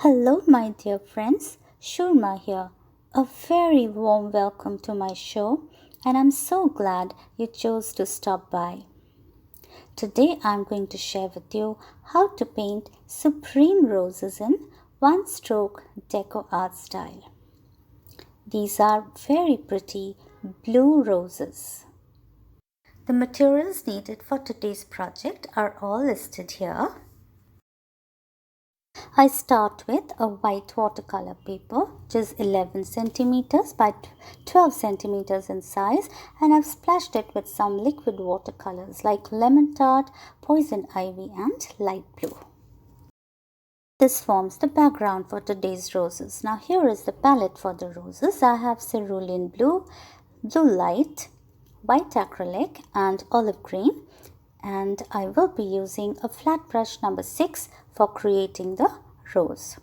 Hello, my dear friends. Shurma here. A very warm welcome to my show, and I'm so glad you chose to stop by. Today, I'm going to share with you how to paint supreme roses in one stroke deco art style. These are very pretty blue roses. The materials needed for today's project are all listed here. I start with a white watercolor paper, which is 11 centimeters by 12 centimeters in size, and I've splashed it with some liquid watercolors like lemon tart, poison ivy, and light blue. This forms the background for today's roses. Now here is the palette for the roses. I have cerulean blue, blue light, white acrylic, and olive green. And I will be using a flat brush number 6 for creating the rose.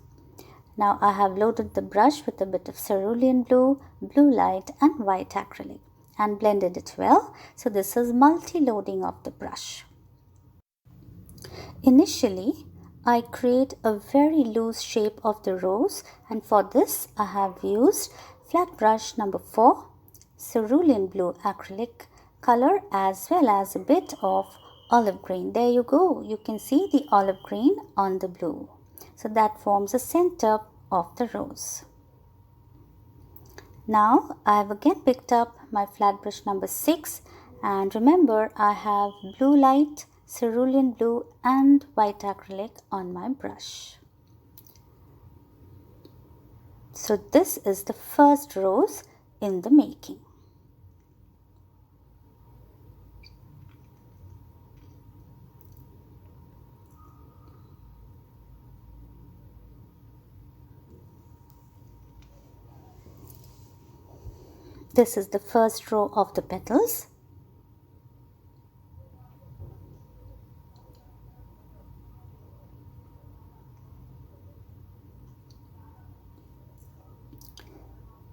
Now I have loaded the brush with a bit of cerulean blue, blue light, and white acrylic and blended it well. So this is multi-loading of the brush. Initially, I create a very loose shape of the rose, and for this I have used flat brush number 4, cerulean blue acrylic color, as well as a bit of olive green. There you go. You can see the olive green on the blue. So that forms the center of the rose. Now I have again picked up my flat brush number 6, and remember I have blue light, cerulean blue, and white acrylic on my brush. So this is the first rose in the making. This is the first row of the petals.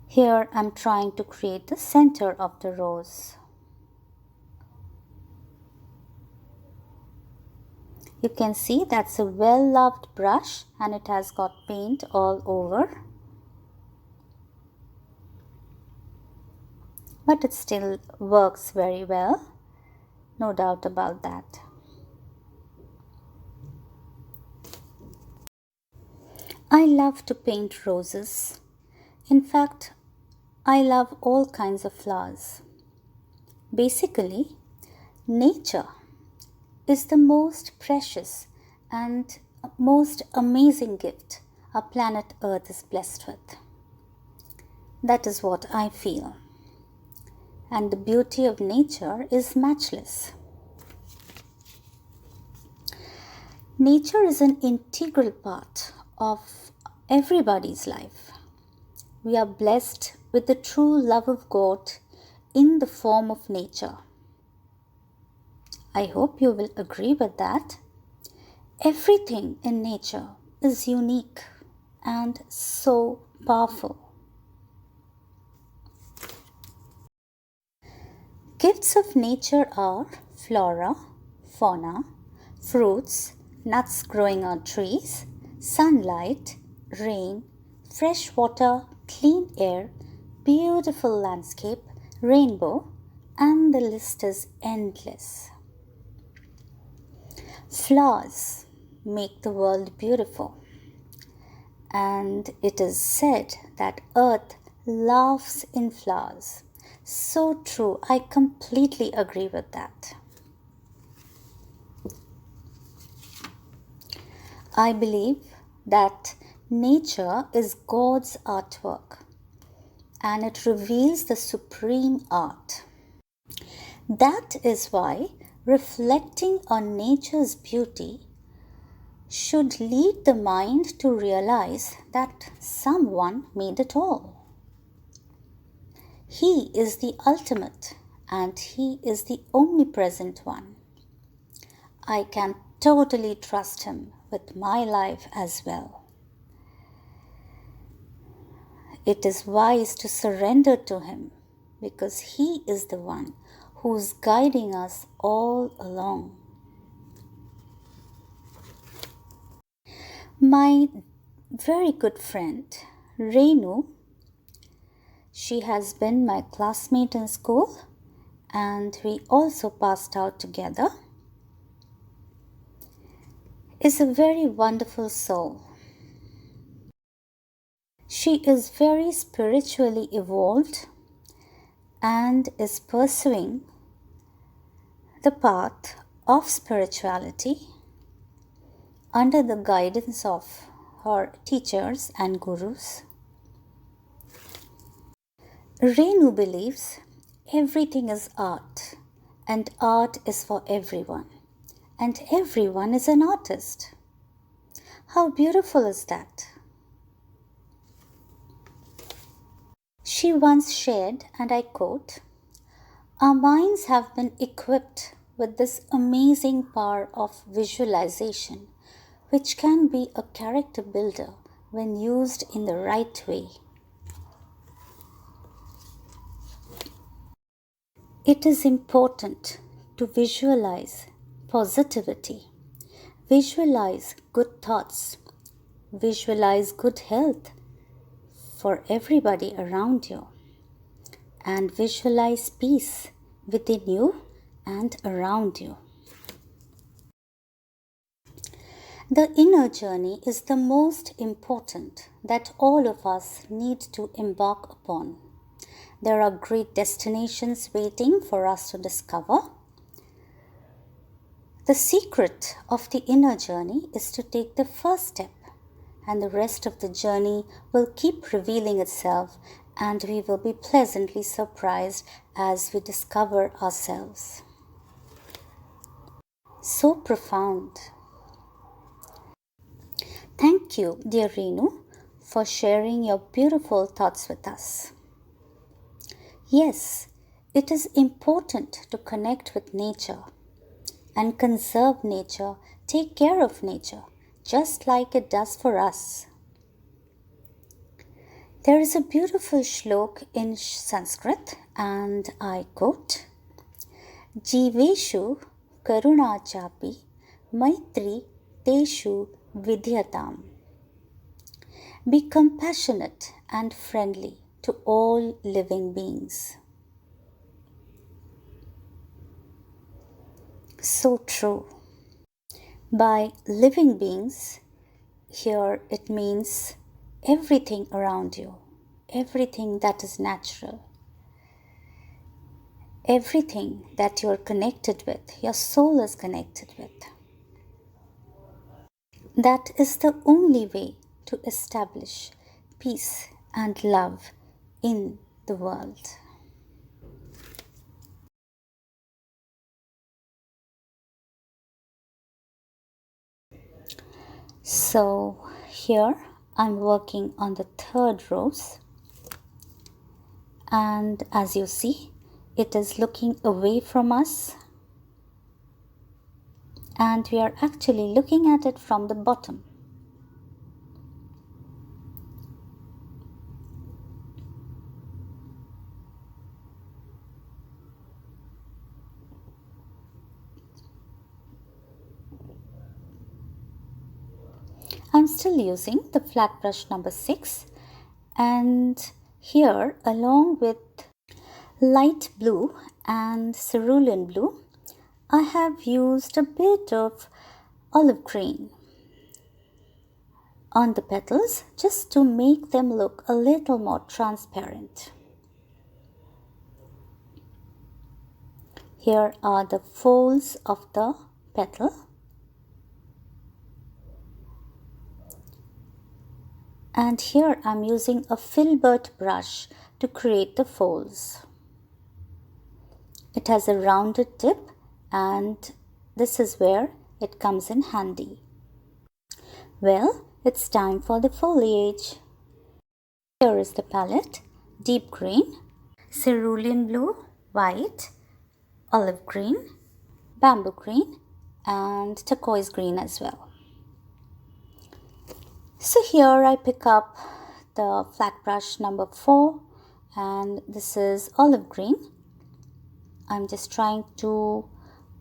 Here I am trying to create the center of the rose. You can see that's a well-loved brush and it has got paint all over. But it still works very well, no doubt about that. I love to paint roses. In fact, I love all kinds of flowers. Basically, nature is the most precious and most amazing gift our planet Earth is blessed with. That is what I feel. And the beauty of nature is matchless. Nature is an integral part of everybody's life. We are blessed with the true love of God in the form of nature. I hope you will agree with that. Everything in nature is unique and so powerful. Gifts of nature are flora, fauna, fruits, nuts growing on trees, sunlight, rain, fresh water, clean air, beautiful landscape, rainbow, and the list is endless. Flowers make the world beautiful, and it is said that Earth laughs in flowers. So true, I completely agree with that. I believe that nature is God's artwork and it reveals the supreme art. That is why reflecting on nature's beauty should lead the mind to realize that someone made it all. He is the ultimate and He is the omnipresent one. I can totally trust Him with my life as well. It is wise to surrender to Him because He is the one who is guiding us all along. My very good friend, Renu. She has been my classmate in school and we also passed out together, is a very wonderful soul. She is very spiritually evolved and is pursuing the path of spirituality under the guidance of her teachers and gurus. Renu believes everything is art and art is for everyone and everyone is an artist. How beautiful is that? She once shared, and I quote, "Our minds have been equipped with this amazing power of visualization, which can be a character builder when used in the right way. It is important to visualize positivity, visualize good thoughts, visualize good health for everybody around you, and visualize peace within you and around you. The inner journey is the most important that all of us need to embark upon. There are great destinations waiting for us to discover. The secret of the inner journey is to take the first step, and the rest of the journey will keep revealing itself, and we will be pleasantly surprised as we discover ourselves." So profound. Thank you, dear Renu, for sharing your beautiful thoughts with us. Yes, it is important to connect with nature and conserve nature, take care of nature, just like it does for us. There is a beautiful shlok in Sanskrit, and I quote, "Jiveshu karuna chapi maitri teshu vidyatam." Be compassionate and friendly to all living beings. So true. By living beings, here it means everything around you, everything that is natural, everything that you're connected with, your soul is connected with. That is the only way to establish peace and love in the world. So here I'm working on the third rose, and as you see, it is looking away from us, and we are actually looking at it from the bottom. I'm still using the flat brush number 6, and here along with light blue and cerulean blue, I have used a bit of olive green on the petals just to make them look a little more transparent. Here are the folds of the petal. And here I'm using a filbert brush to create the folds. It has a rounded tip, and this is where it comes in handy. Well, it's time for the foliage. Here is the palette: deep green, cerulean blue, white, olive green, bamboo green, and turquoise green as well. So here I pick up the flat brush number 4, and this is olive green. I'm just trying to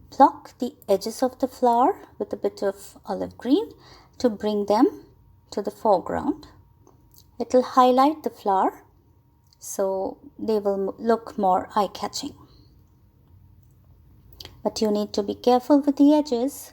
pluck the edges of the flower with a bit of olive green to bring them to the foreground. It will highlight the flower so they will look more eye-catching. But you need to be careful with the edges.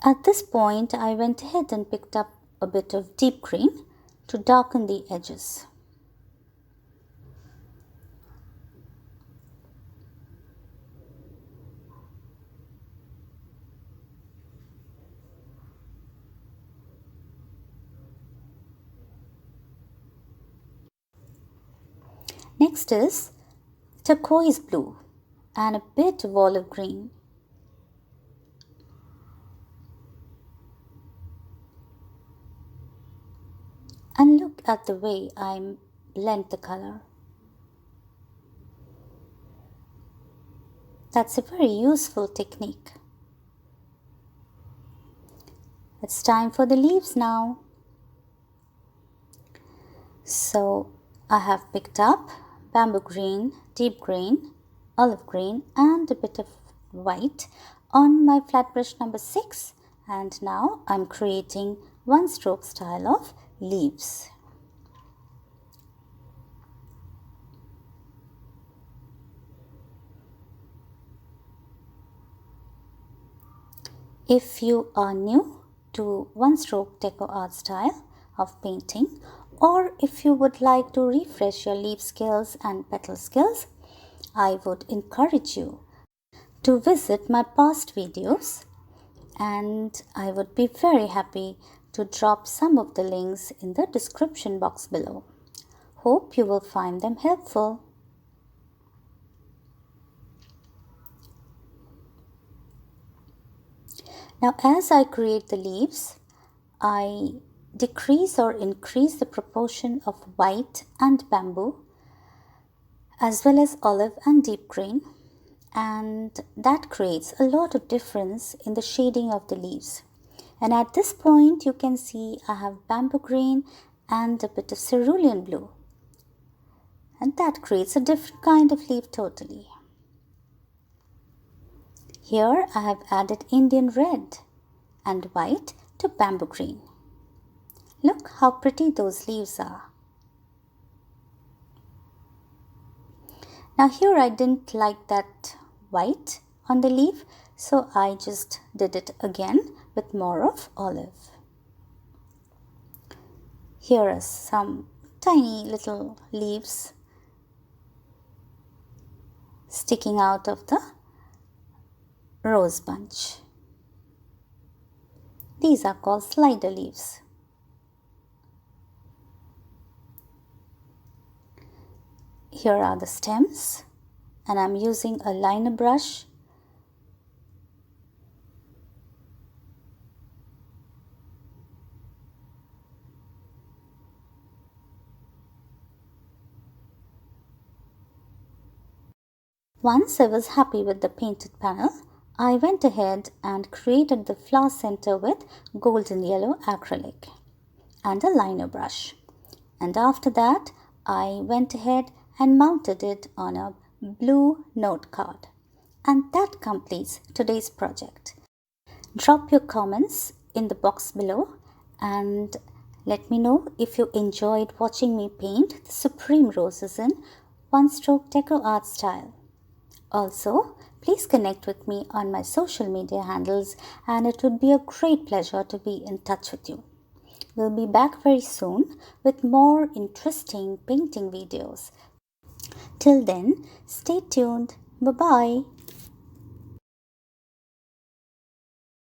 At this point, I went ahead and picked up a bit of deep green to darken the edges. Next is turquoise blue and a bit of olive green. And look at the way I blend the color. That's a very useful technique. It's time for the leaves now. So I have picked up bamboo green, deep green, olive green and a bit of white on my flat brush number 6, and now I'm creating one stroke style of leaves. If you are new to one stroke deco art style of painting, or if you would like to refresh your leaf skills and petal skills, I would encourage you to visit my past videos, and I would be very happy to drop some of the links in the description box below. Hope you will find them helpful. Now, as I create the leaves, I decrease or increase the proportion of white and bamboo as well as olive and deep green, and that creates a lot of difference in the shading of the leaves. And at this point you can see I have bamboo green and a bit of cerulean blue, and that creates a different kind of leaf totally. Here I have added Indian red and white to bamboo green. Look how pretty those leaves are. Now here I didn't like that white on the leaf, so I just did it again with more of olive. Here are some tiny little leaves sticking out of the rose bunch. These are called slider leaves. Here are the stems, and I'm using a liner brush Once I was happy with the painted panel, I went ahead and created the flower center with golden yellow acrylic and a liner brush. And after that, I went ahead and mounted it on a blue note card. And that completes today's project. Drop your comments in the box below and let me know if you enjoyed watching me paint the supreme roses in one-stroke deco art style. Also, please connect with me on my social media handles, and it would be a great pleasure to be in touch with you. We'll be back very soon with more interesting painting videos. Till then, stay tuned. Bye-bye.